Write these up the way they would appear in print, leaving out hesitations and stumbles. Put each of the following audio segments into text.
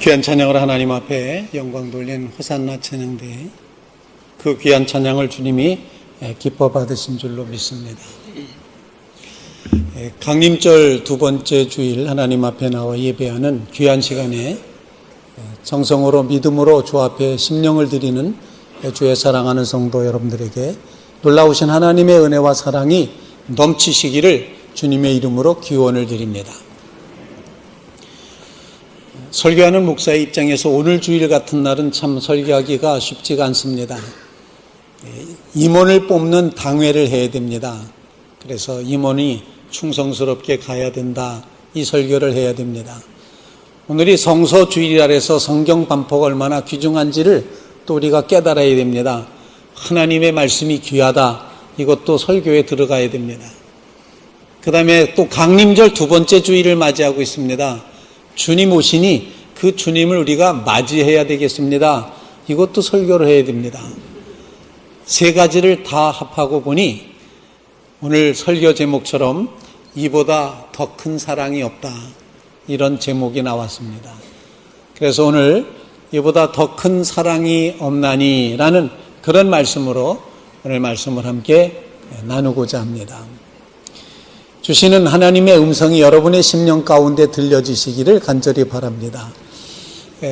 귀한 찬양을 하나님 앞에 영광 돌린 호산나 찬양대에 그 귀한 찬양을 주님이 기뻐 받으신 줄로 믿습니다. 강림절 두 번째 주일 하나님 앞에 나와 예배하는 귀한 시간에 정성으로 믿음으로 주 앞에 심령을 드리는 주의 사랑하는 성도 여러분들에게 놀라우신 하나님의 은혜와 사랑이 넘치시기를 주님의 이름으로 기원을 드립니다. 설교하는 목사의 입장에서 오늘 주일 같은 날은 참 설교하기가 쉽지가 않습니다. 임원을 뽑는 당회를 해야 됩니다. 그래서 임원이 충성스럽게 가야 된다. 이 설교를 해야 됩니다. 오늘이 성서 주일이라 해서 성경 반포가 얼마나 귀중한지를 또 우리가 깨달아야 됩니다. 하나님의 말씀이 귀하다. 이것도 설교에 들어가야 됩니다. 그 다음에 또 강림절 두 번째 주일을 맞이하고 있습니다. 주님 오시니 그 주님을 우리가 맞이해야 되겠습니다. 이것도 설교를 해야 됩니다. 세 가지를 다 합하고 보니 오늘 설교 제목처럼 이보다 더 큰 사랑이 없다. 이런 제목이 나왔습니다. 그래서 오늘 이보다 더 큰 사랑이 없나니 라는 그런 말씀으로 오늘 말씀을 함께 나누고자 합니다. 주시는 하나님의 음성이 여러분의 심령 가운데 들려지시기를 간절히 바랍니다.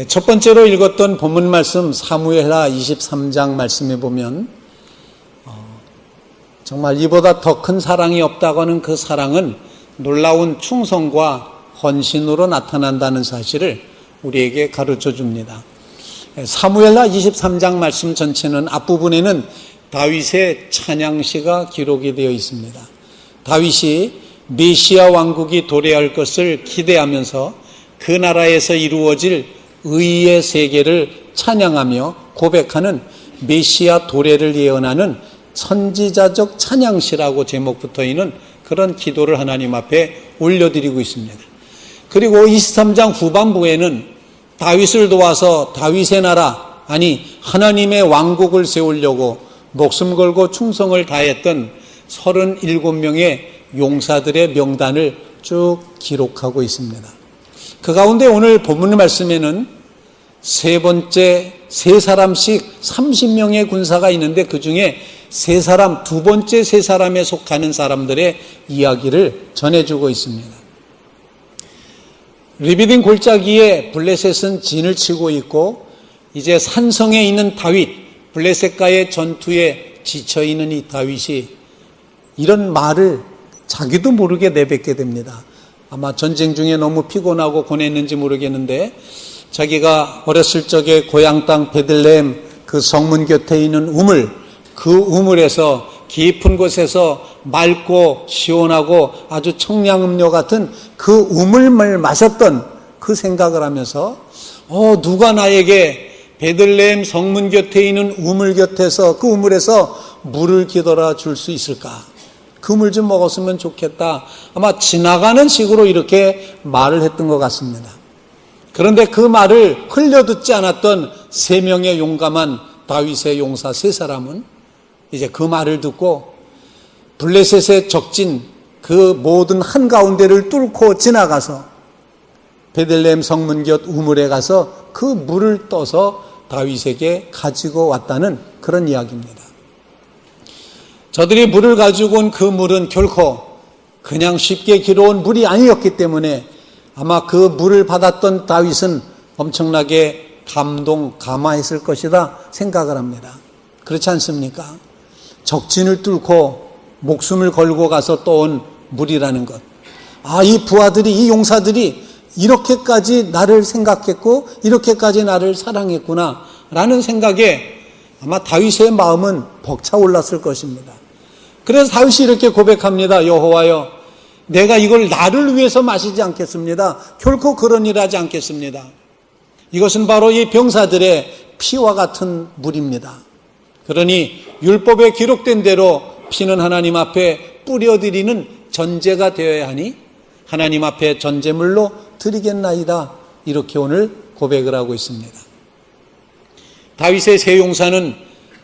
첫 번째로 읽었던 본문 말씀 사무엘하 23장 말씀에 보면 정말 이보다 더 큰 사랑이 없다고 하는 그 사랑은 놀라운 충성과 헌신으로 나타난다는 사실을 우리에게 가르쳐 줍니다. 사무엘하 23장 말씀 전체는 앞부분에는 다윗의 찬양시가 기록이 되어 있습니다. 다윗이 메시아 왕국이 도래할 것을 기대하면서 그 나라에서 이루어질 의의 세계를 찬양하며 고백하는 메시아 도래를 예언하는 선지자적 찬양시라고 제목 붙어 있는 그런 기도를 하나님 앞에 올려드리고 있습니다. 그리고 23장 후반부에는 다윗을 도와서 다윗의 나라, 아니 하나님의 왕국을 세우려고 목숨 걸고 충성을 다했던 37명의 용사들의 명단을 쭉 기록하고 있습니다. 그 가운데 오늘 본문 말씀에는 세 사람씩 30명의 군사가 있는데 그 중에 두 번째 세 사람에 속하는 사람들의 이야기를 전해주고 있습니다. 리비딘 골짜기에 블레셋은 진을 치고 있고 이제 산성에 있는 다윗, 블레셋과의 전투에 지쳐있는 이 다윗이 이런 말을 자기도 모르게 내뱉게 됩니다. 아마 전쟁 중에 너무 피곤하고 고뇌했는지 모르겠는데 자기가 어렸을 적에 고향 땅 베들레헴 그 성문 곁에 있는 그 우물에서 깊은 곳에서 맑고 시원하고 아주 청량음료 같은 그 우물을 마셨던 그 생각을 하면서 누가 나에게 베들레헴 성문 곁에 있는 우물 곁에서 그 우물에서 물을 기더라 줄 수 있을까? 그 물 좀 먹었으면 좋겠다. 아마 지나가는 식으로 이렇게 말을 했던 것 같습니다. 그런데 그 말을 흘려듣지 않았던 3명의 용감한 다윗의 용사 3사람은 이제 그 말을 듣고 블레셋의 적진 그 모든 한가운데를 뚫고 지나가서 베들레헴 성문 곁 우물에 가서 그 물을 떠서 다윗에게 가지고 왔다는 그런 이야기입니다. 저들이 물을 가지고 온 그 물은 결코 그냥 쉽게 길어온 물이 아니었기 때문에 아마 그 물을 받았던 다윗은 엄청나게 감화했을 것이다 생각을 합니다. 그렇지 않습니까? 적진을 뚫고 목숨을 걸고 가서 떠온 물이라는 것. 이 부하들이, 이 용사들이 이렇게까지 나를 생각했고 이렇게까지 나를 사랑했구나 라는 생각에 아마 다윗의 마음은 벅차올랐을 것입니다. 그래서 다윗이 이렇게 고백합니다. 여호와여, 내가 이걸 나를 위해서 마시지 않겠습니다. 결코 그런 일 하지 않겠습니다. 이것은 바로 이 병사들의 피와 같은 물입니다. 그러니 율법에 기록된 대로 피는 하나님 앞에 뿌려드리는 전제가 되어야 하니 하나님 앞에 전제물로 드리겠나이다. 이렇게 오늘 고백을 하고 있습니다. 다윗의 세 용사는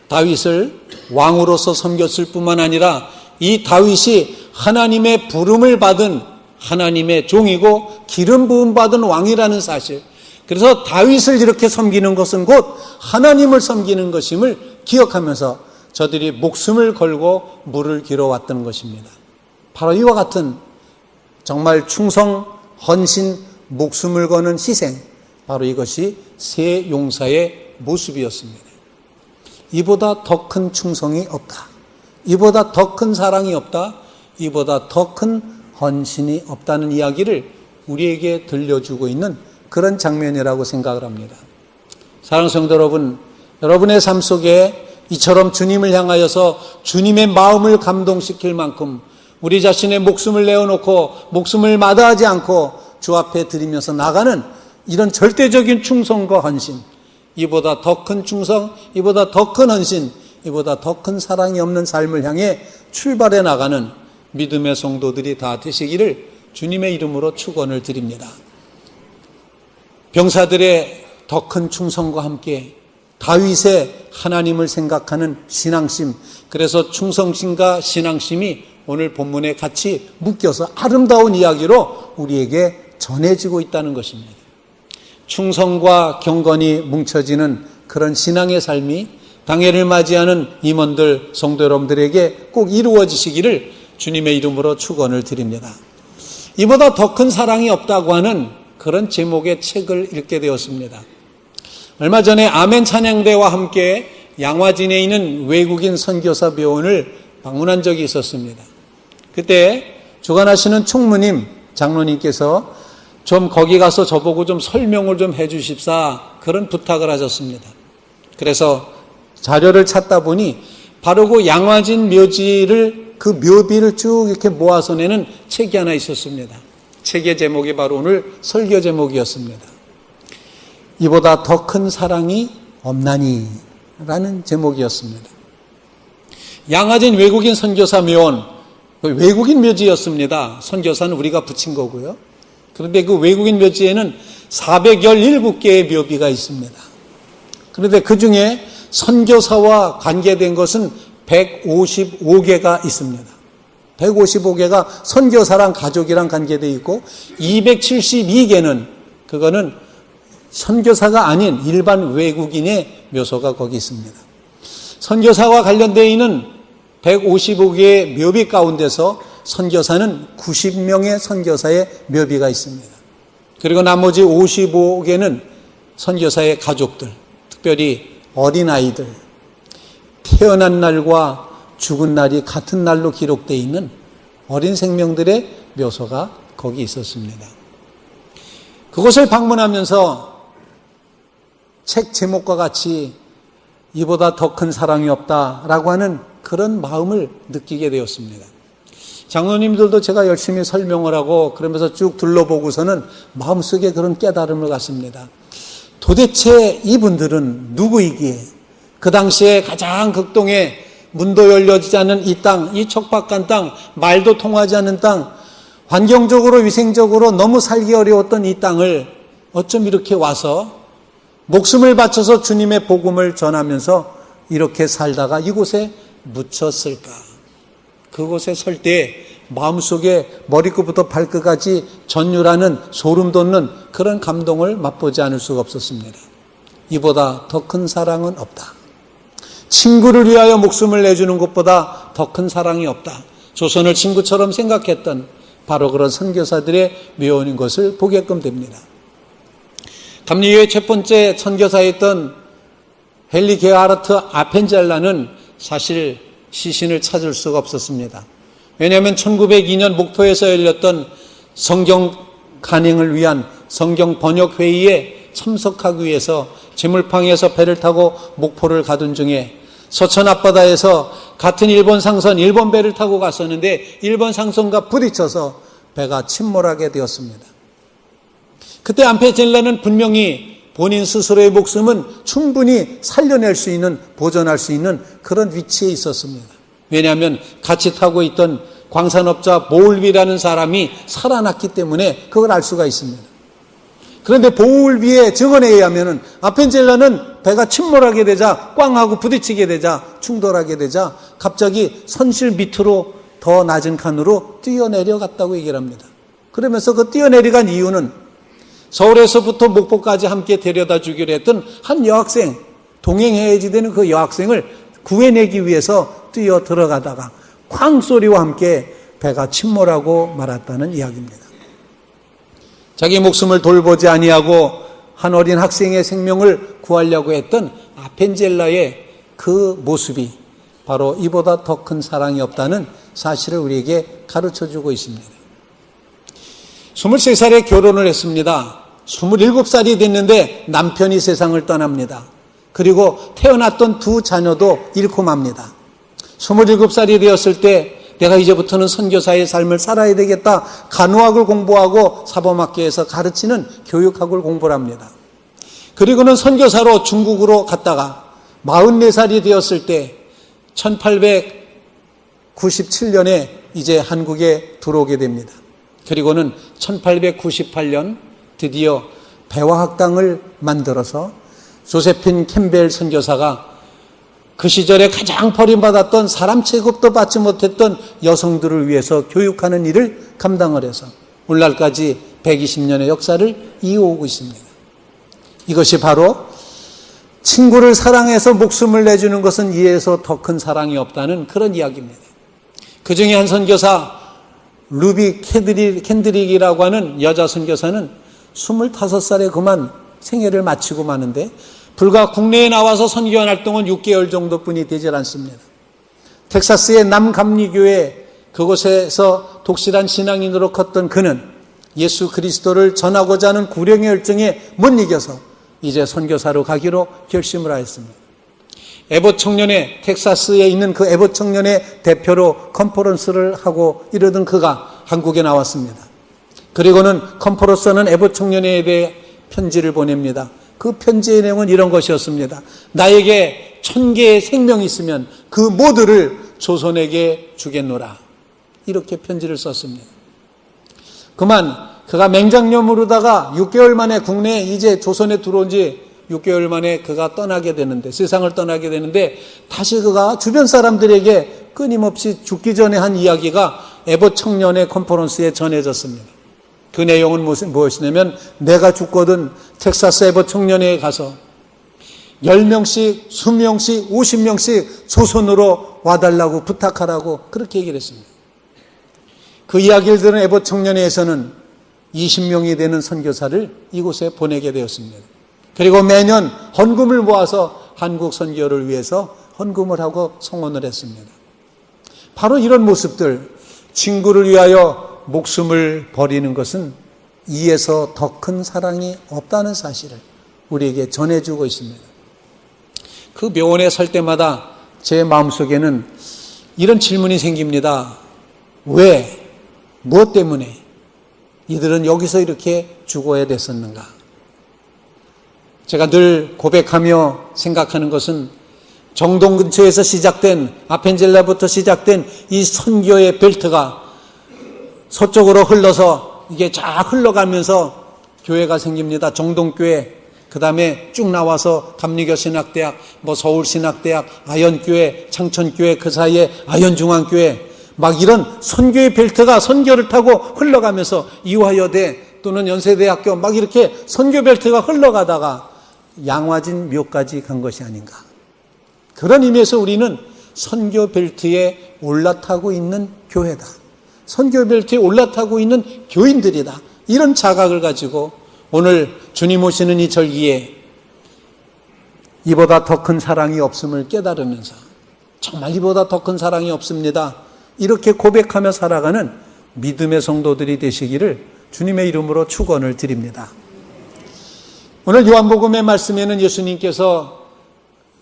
다윗을 왕으로서 섬겼을 뿐만 아니라 이 다윗이 하나님의 부름을 받은 하나님의 종이고 기름 부음 받은 왕이라는 사실, 그래서 다윗을 이렇게 섬기는 것은 곧 하나님을 섬기는 것임을 기억하면서 저들이 목숨을 걸고 물을 길어왔던 것입니다. 바로 이와 같은 정말 충성, 헌신, 목숨을 거는 희생, 바로 이것이 새 용사의 모습이었습니다. 이보다 더 큰 충성이 없다. 이보다 더 큰 사랑이 없다. 이보다 더 큰 헌신이 없다는 이야기를 우리에게 들려주고 있는 그런 장면이라고 생각을 합니다. 사랑하는 성도 여러분, 여러분의 삶 속에 이처럼 주님을 향하여서 주님의 마음을 감동시킬 만큼 우리 자신의 목숨을 내어놓고 목숨을 마다하지 않고 주 앞에 드리면서 나가는 이런 절대적인 충성과 헌신, 이보다 더 큰 충성, 이보다 더 큰 헌신, 이보다 더 큰 사랑이 없는 삶을 향해 출발해 나가는 믿음의 성도들이 다 되시기를 주님의 이름으로 축원을 드립니다. 병사들의 더 큰 충성과 함께 다윗의 하나님을 생각하는 신앙심, 그래서 충성심과 신앙심이 오늘 본문에 같이 묶여서 아름다운 이야기로 우리에게 전해지고 있다는 것입니다. 충성과 경건이 뭉쳐지는 그런 신앙의 삶이 당해를 맞이하는 임원들, 성도 여러분들에게 꼭 이루어지시기를 주님의 이름으로 축원을 드립니다. 이보다 더 큰 사랑이 없다고 하는 그런 제목의 책을 읽게 되었습니다. 얼마 전에 아멘 찬양대와 함께 양화진에 있는 외국인 선교사 묘원을 방문한 적이 있었습니다. 그때 주관하시는 총무님, 장로님께서 좀 거기 가서 저보고 좀 설명을 좀 해 주십사 그런 부탁을 하셨습니다. 그래서 자료를 찾다 보니 바로 그 양화진 묘지를 그 묘비를 쭉 이렇게 모아서 내는 책이 하나 있었습니다. 책의 제목이 바로 오늘 설교 제목이었습니다. 이보다 더 큰 사랑이 없나니 라는 제목이었습니다. 양화진 외국인 선교사 묘원, 외국인 묘지였습니다. 선교사는 우리가 붙인 거고요. 그런데 그 외국인 묘지에는 417개의 묘비가 있습니다. 그런데 그 중에 선교사와 관계된 것은 155개가 있습니다. 155개가 선교사랑 가족이랑 관계되어 있고 272개는 그거는 선교사가 아닌 일반 외국인의 묘소가 거기 있습니다. 선교사와 관련되어 있는 155개의 묘비 가운데서 선교사는 90명의 선교사의 묘비가 있습니다. 그리고 나머지 55개는 선교사의 가족들, 특별히 어린아이들, 태어난 날과 죽은 날이 같은 날로 기록되어 있는 어린 생명들의 묘소가 거기 있었습니다. 그곳을 방문하면서 책 제목과 같이 이보다 더 큰 사랑이 없다라고 하는 그런 마음을 느끼게 되었습니다. 장로님들도 제가 열심히 설명을 하고 그러면서 쭉 둘러보고서는 마음속에 그런 깨달음을 갖습니다. 도대체 이분들은 누구이기에 그 당시에 가장 극동에 문도 열려지지 않는 이 땅, 이 척박한 땅, 말도 통하지 않는 땅, 환경적으로 위생적으로 너무 살기 어려웠던 이 땅을 어쩜 이렇게 와서 목숨을 바쳐서 주님의 복음을 전하면서 이렇게 살다가 이곳에 묻혔을까? 그곳에 설 때 마음속에 머리끝부터 발끝까지 전율하는 소름 돋는 그런 감동을 맛보지 않을 수가 없었습니다. 이보다 더 큰 사랑은 없다. 친구를 위하여 목숨을 내주는 것보다 더 큰 사랑이 없다. 조선을 친구처럼 생각했던 바로 그런 선교사들의 묘원인 것을 보게끔 됩니다. 감리교의 첫 번째 선교사였던 헨리 게하르트 아펜젤라는 사실 시신을 찾을 수가 없었습니다. 왜냐하면 1902년 목포에서 열렸던 성경 간행을 위한 성경 번역 회의에 참석하기 위해서 제물팡에서 배를 타고 목포를 가던 중에 서천 앞바다에서 같은 일본 상선, 일본 배를 타고 갔었는데 일본 상선과 부딪혀서 배가 침몰하게 되었습니다. 그때 아펜젤라는 분명히 본인 스스로의 목숨은 충분히 살려낼 수 있는, 보존할 수 있는 그런 위치에 있었습니다. 왜냐하면 같이 타고 있던 광산업자 보울비라는 사람이 살아났기 때문에 그걸 알 수가 있습니다. 그런데 보울비의 증언에 의하면 아펜젤라는 배가 침몰하게 되자 꽝 하고 부딪히게 되자 충돌하게 되자 갑자기 선실 밑으로 더 낮은 칸으로 뛰어내려갔다고 얘기를 합니다. 그러면서 그 뛰어내려간 이유는 서울에서부터 목포까지 함께 데려다 주기로 했던 한 여학생, 동행해야지 되는 그 여학생을 구해내기 위해서 뛰어 들어가다가 쾅 소리와 함께 배가 침몰하고 말았다는 이야기입니다. 자기 목숨을 돌보지 아니하고 한 어린 학생의 생명을 구하려고 했던 아펜젤라의 그 모습이 바로 이보다 더 큰 사랑이 없다는 사실을 우리에게 가르쳐주고 있습니다. 23살에 결혼을 했습니다. 27살이 됐는데 남편이 세상을 떠납니다. 그리고 태어났던 두 자녀도 잃고 맙니다. 27살이 되었을 때 내가 이제부터는 선교사의 삶을 살아야 되겠다. 간호학을 공부하고 사범학교에서 가르치는 교육학을 공부를 합니다. 그리고는 선교사로 중국으로 갔다가 44살이 되었을 때 1897년에 이제 한국에 들어오게 됩니다. 그리고는 1898년 드디어 배화학당을 만들어서 조세핀 캠벨 선교사가 그 시절에 가장 버림받았던 사람 취급도 받지 못했던 여성들을 위해서 교육하는 일을 감당을 해서 오늘날까지 120년의 역사를 이어오고 있습니다. 이것이 바로 친구를 사랑해서 목숨을 내주는 것은 이에서 더 큰 사랑이 없다는 그런 이야기입니다. 그 중에 한 선교사 루비 캔드릭이라고 하는 여자 선교사는 25살에 그만 생애를 마치고 마는데 불과 국내에 나와서 선교 활동은 6개월 정도뿐이 되질 않습니다. 텍사스의 남감리교회 그곳에서 독실한 신앙인으로 컸던 그는 예수 그리스도를 전하고자 하는 구령의 열정에 못 이겨서 이제 선교사로 가기로 결심을 하였습니다. 에봇 청년회, 텍사스에 있는 그 에봇 청년회 대표로 컨퍼런스를 하고 이러던 그가 한국에 나왔습니다. 그리고는 컨퍼런스는 에봇 청년회에 대해 편지를 보냅니다. 그 편지의 내용은 이런 것이었습니다. 나에게 1000개의 생명이 있으면 그 모두를 조선에게 주겠노라. 이렇게 편지를 썼습니다. 그만 그가 맹장염으로다가 6개월 만에 국내에 이제 조선에 들어온 지 6개월 만에 그가 떠나게 되는데, 세상을 떠나게 되는데, 다시 그가 주변 사람들에게 끊임없이 죽기 전에 한 이야기가 에봇 청년회 컨퍼런스에 전해졌습니다. 그 내용은 무엇이냐면, 내가 죽거든 텍사스 에봇 청년회에 가서 10명씩, 20명씩, 50명씩 조선으로 와달라고 부탁하라고 그렇게 얘기를 했습니다. 그 이야기를 들은 에봇 청년회에서는 20명이 되는 선교사를 이곳에 보내게 되었습니다. 그리고 매년 헌금을 모아서 한국 선교를 위해서 헌금을 하고 성원을 했습니다. 바로 이런 모습들, 친구를 위하여 목숨을 버리는 것은 이에서 더 큰 사랑이 없다는 사실을 우리에게 전해주고 있습니다. 그 묘원에 설 때마다 제 마음속에는 이런 질문이 생깁니다. 왜? 무엇 때문에 이들은 여기서 이렇게 죽어야 됐었는가? 제가 늘 고백하며 생각하는 것은 정동 근처에서 시작된, 아펜젤라부터 시작된 이 선교의 벨트가 서쪽으로 흘러서 이게 쫙 흘러가면서 교회가 생깁니다. 정동교회, 그 다음에 쭉 나와서 감리교신학대학, 서울신학대학, 아연교회, 창천교회, 그 사이에 아연중앙교회, 막 이런 선교의 벨트가 선교를 타고 흘러가면서 이화여대 또는 연세대학교 막 이렇게 선교 벨트가 흘러가다가 양화진 묘까지 간 것이 아닌가. 그런 의미에서 우리는 선교 벨트에 올라타고 있는 교회다. 선교 벨트에 올라타고 있는 교인들이다. 이런 자각을 가지고 오늘 주님 오시는 이 절기에 이보다 더 큰 사랑이 없음을 깨달으면서 정말 이보다 더 큰 사랑이 없습니다. 이렇게 고백하며 살아가는 믿음의 성도들이 되시기를 주님의 이름으로 축원을 드립니다. 오늘 요한복음의 말씀에는 예수님께서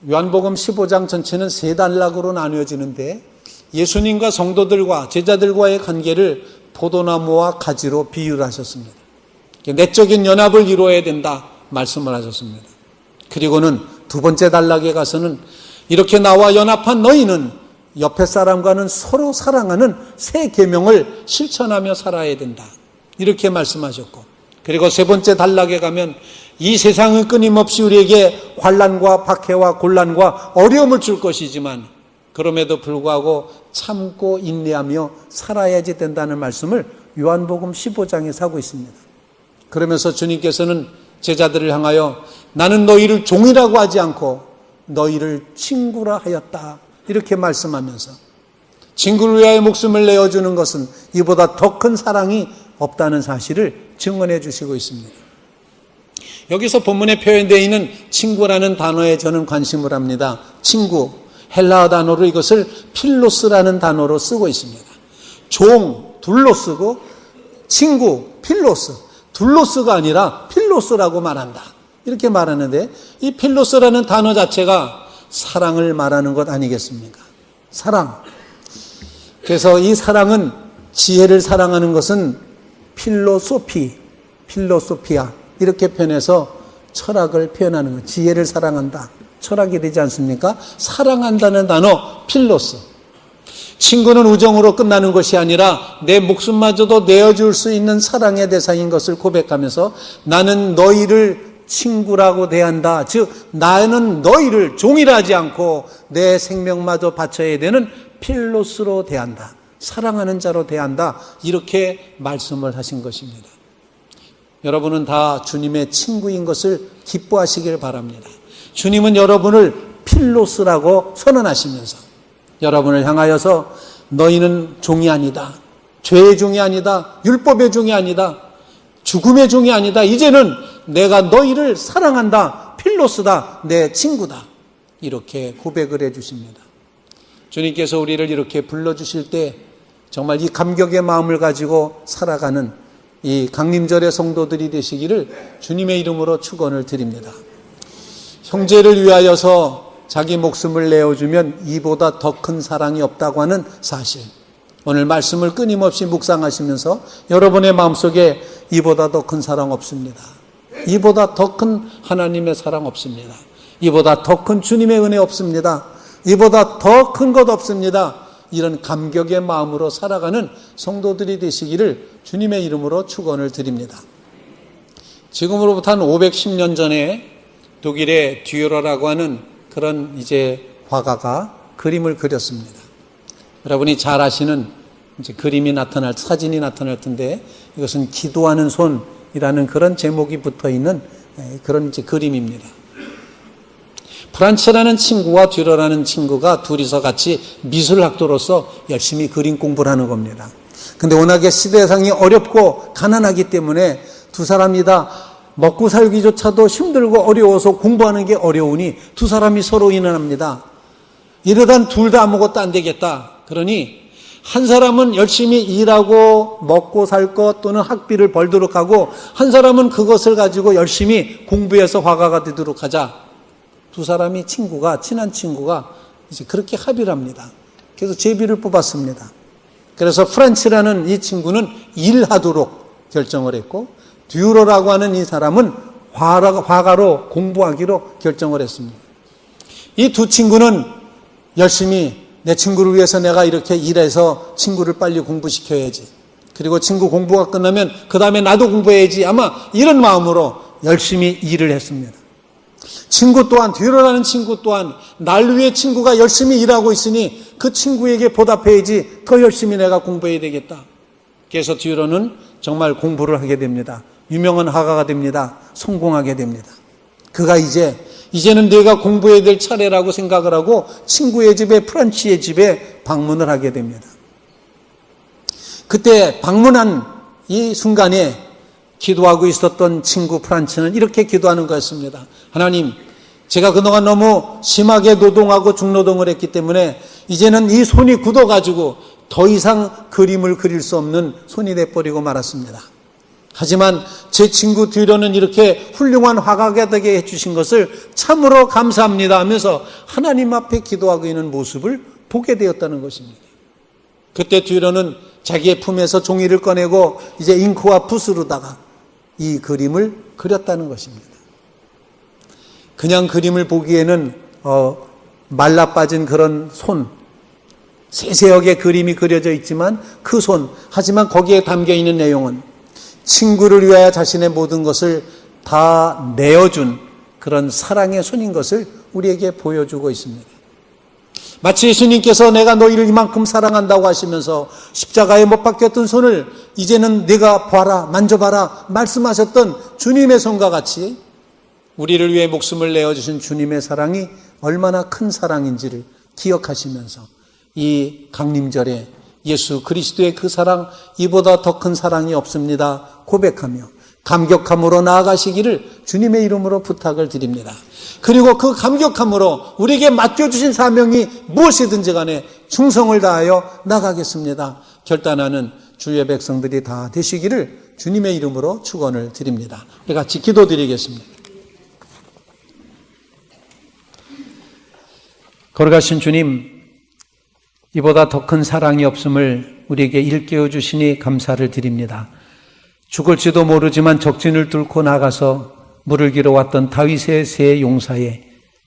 요한복음 15장 전체는 세 단락으로 나누어지는데 예수님과 성도들과 제자들과의 관계를 포도나무와 가지로 비유를 하셨습니다. 내적인 연합을 이루어야 된다 말씀을 하셨습니다. 그리고는 두 번째 단락에 가서는 이렇게 나와 연합한 너희는 옆에 사람과는 서로 사랑하는 새 계명을 실천하며 살아야 된다. 이렇게 말씀하셨고, 그리고 세 번째 단락에 가면 이 세상은 끊임없이 우리에게 환난과 박해와 곤란과 어려움을 줄 것이지만 그럼에도 불구하고 참고 인내하며 살아야지 된다는 말씀을 요한복음 15장에서 하고 있습니다. 그러면서 주님께서는 제자들을 향하여 나는 너희를 종이라고 하지 않고 너희를 친구라 하였다. 이렇게 말씀하면서 친구를 위하여 목숨을 내어주는 것은 이보다 더 큰 사랑이 없다는 사실을 증언해 주시고 있습니다. 여기서 본문에 표현되어 있는 친구라는 단어에 저는 관심을 합니다. 친구, 헬라어 단어로 이것을 필로스라는 단어로 쓰고 있습니다. 종, 둘로 쓰고 친구, 필로스, 둘로스가 아니라 필로스라고 말한다. 이렇게 말하는데 이 필로스라는 단어 자체가 사랑을 말하는 것 아니겠습니까? 사랑. 그래서 이 사랑은 지혜를 사랑하는 것은 필로소피아 이렇게 표현해서 철학을 표현하는 것. 지혜를 사랑한다. 철학이 되지 않습니까? 사랑한다는 단어 필로스. 친구는 우정으로 끝나는 것이 아니라 내 목숨마저도 내어줄 수 있는 사랑의 대상인 것을 고백하면서 나는 너희를 친구라고 대한다. 즉 나는 너희를 종이라 하지 않고 내 생명마저 바쳐야 되는 필로스로 대한다. 사랑하는 자로 대한다. 이렇게 말씀을 하신 것입니다. 여러분은 다 주님의 친구인 것을 기뻐하시길 바랍니다. 주님은 여러분을 필로스라고 선언하시면서 여러분을 향하여서 너희는 종이 아니다. 죄의 종이 아니다. 율법의 종이 아니다. 죽음의 종이 아니다. 이제는 내가 너희를 사랑한다. 필로스다. 내 친구다. 이렇게 고백을 해 주십니다. 주님께서 우리를 이렇게 불러주실 때 정말 이 감격의 마음을 가지고 살아가는 이 강림절의 성도들이 되시기를 주님의 이름으로 축원을 드립니다. 형제를 위하여서 자기 목숨을 내어주면 이보다 더 큰 사랑이 없다고 하는 사실. 오늘 말씀을 끊임없이 묵상하시면서 여러분의 마음속에 이보다 더 큰 사랑 없습니다. 이보다 더 큰 하나님의 사랑 없습니다. 이보다 더 큰 주님의 은혜 없습니다. 이보다 더 큰 것 없습니다. 이런 감격의 마음으로 살아가는 성도들이 되시기를 주님의 이름으로 축원을 드립니다. 지금으로부터 한 510년 전에 독일의 듀러라고 하는 그런 이제 화가가 그림을 그렸습니다. 여러분이 잘 아시는 이제 그림이 나타날, 사진이 나타날 텐데 이것은 기도하는 손이라는 그런 제목이 붙어 있는 그런 이제 그림입니다. 프란츠라는 친구와 듀러라는 친구가 둘이서 같이 미술학도로서 열심히 그림 공부를 하는 겁니다. 근데 워낙에 시대상이 어렵고 가난하기 때문에 두 사람이 다 먹고 살기조차도 힘들고 어려워서 공부하는 게 어려우니 두 사람이 서로 인연합니다. 이러다 둘 다 아무것도 안 되겠다. 그러니 한 사람은 열심히 일하고 먹고 살 것 또는 학비를 벌도록 하고 한 사람은 그것을 가지고 열심히 공부해서 화가가 되도록 하자. 두 사람이 친한 친구가 이제 그렇게 합의를 합니다. 그래서 제비를 뽑았습니다. 그래서 프란츠라는 이 친구는 일하도록 결정을 했고 듀러라고 하는 이 사람은 화가로 공부하기로 결정을 했습니다. 이 두 친구는 열심히 내 친구를 위해서 내가 이렇게 일해서 친구를 빨리 공부시켜야지. 그리고 친구 공부가 끝나면 그 다음에 나도 공부해야지. 아마 이런 마음으로 열심히 일을 했습니다. 친구 또한, 듀러라는 친구 또한 날 위해 친구가 열심히 일하고 있으니 그 친구에게 보답해야지. 더 열심히 내가 공부해야 되겠다. 그래서 듀러는 정말 공부를 하게 됩니다. 유명한 화가가 됩니다. 성공하게 됩니다. 그가 이제는 내가 공부해야 될 차례라고 생각을 하고 친구의 집에, 프란츠의 집에 방문을 하게 됩니다. 그때 방문한 이 순간에 기도하고 있었던 친구 프란츠는 이렇게 기도하는 것입니다. 하나님, 제가 그동안 너무 심하게 노동하고 중노동을 했기 때문에 이제는 이 손이 굳어가지고 더 이상 그림을 그릴 수 없는 손이 돼버리고 말았습니다. 하지만 제 친구 듀러는 이렇게 훌륭한 화가가 되게 해주신 것을 참으로 감사합니다 하면서 하나님 앞에 기도하고 있는 모습을 보게 되었다는 것입니다. 그때 듀러는 자기의 품에서 종이를 꺼내고 이제 잉크와 붓으로다가 이 그림을 그렸다는 것입니다. 그냥 그림을 보기에는 말라빠진 그런 손, 세세하게 그림이 그려져 있지만 그 손, 하지만 거기에 담겨있는 내용은 친구를 위하여 자신의 모든 것을 다 내어준 그런 사랑의 손인 것을 우리에게 보여주고 있습니다. 마치 예수님께서 내가 너희를 이만큼 사랑한다고 하시면서 십자가에 못 박혔던 손을 이제는 내가 봐라, 만져봐라 말씀하셨던 주님의 손과 같이 우리를 위해 목숨을 내어주신 주님의 사랑이 얼마나 큰 사랑인지를 기억하시면서 이 강림절에 예수 그리스도의 그 사랑, 이보다 더 큰 사랑이 없습니다 고백하며 감격함으로 나아가시기를 주님의 이름으로 부탁을 드립니다. 그리고 그 감격함으로 우리에게 맡겨주신 사명이 무엇이든지 간에 충성을 다하여 나가겠습니다 결단하는 주의 백성들이 다 되시기를 주님의 이름으로 축원을 드립니다. 우리 같이 기도드리겠습니다. 거룩하신 주님, 이보다 더 큰 사랑이 없음을 우리에게 일깨워 주시니 감사를 드립니다. 죽을지도 모르지만 적진을 뚫고 나가서 물을 길어왔던 다윗의 새 용사에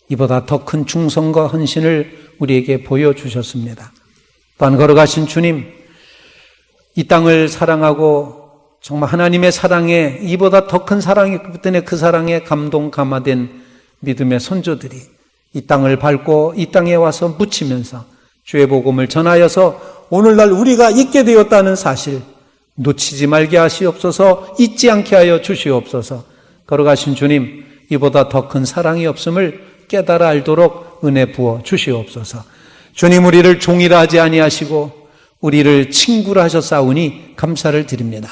이보다 더 큰 충성과 헌신을 우리에게 보여주셨습니다. 또한 거룩하신 주님, 이 땅을 사랑하고 정말 하나님의 사랑에 이보다 더 큰 사랑이 있기 때문에 그 사랑에 감동 감화된 믿음의 선조들이 이 땅을 밟고 이 땅에 와서 묻히면서 주의 복음을 전하여서 오늘날 우리가 있게 되었다는 사실 놓치지 말게 하시옵소서, 잊지 않게 하여 주시옵소서. 거룩하신 주님, 이보다 더 큰 사랑이 없음을 깨달아 알도록 은혜 부어 주시옵소서. 주님, 우리를 종이라 하지 아니하시고 우리를 친구라 하셨사오니 감사를 드립니다.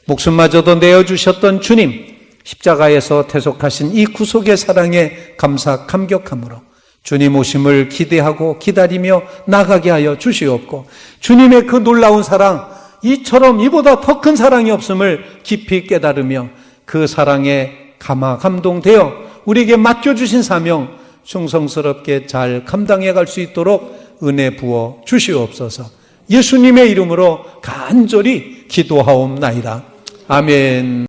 목숨마저도 내어주셨던 주님, 십자가에서 대속하신 이 구속의 사랑에 감사 감격함으로 주님 오심을 기대하고 기다리며 나가게 하여 주시옵고, 주님의 그 놀라운 사랑, 이처럼 이보다 더 큰 사랑이 없음을 깊이 깨달으며 그 사랑에 감동되어 우리에게 맡겨주신 사명 충성스럽게 잘 감당해 갈 수 있도록 은혜 부어 주시옵소서. 예수님의 이름으로 간절히 기도하옵나이다. 아멘.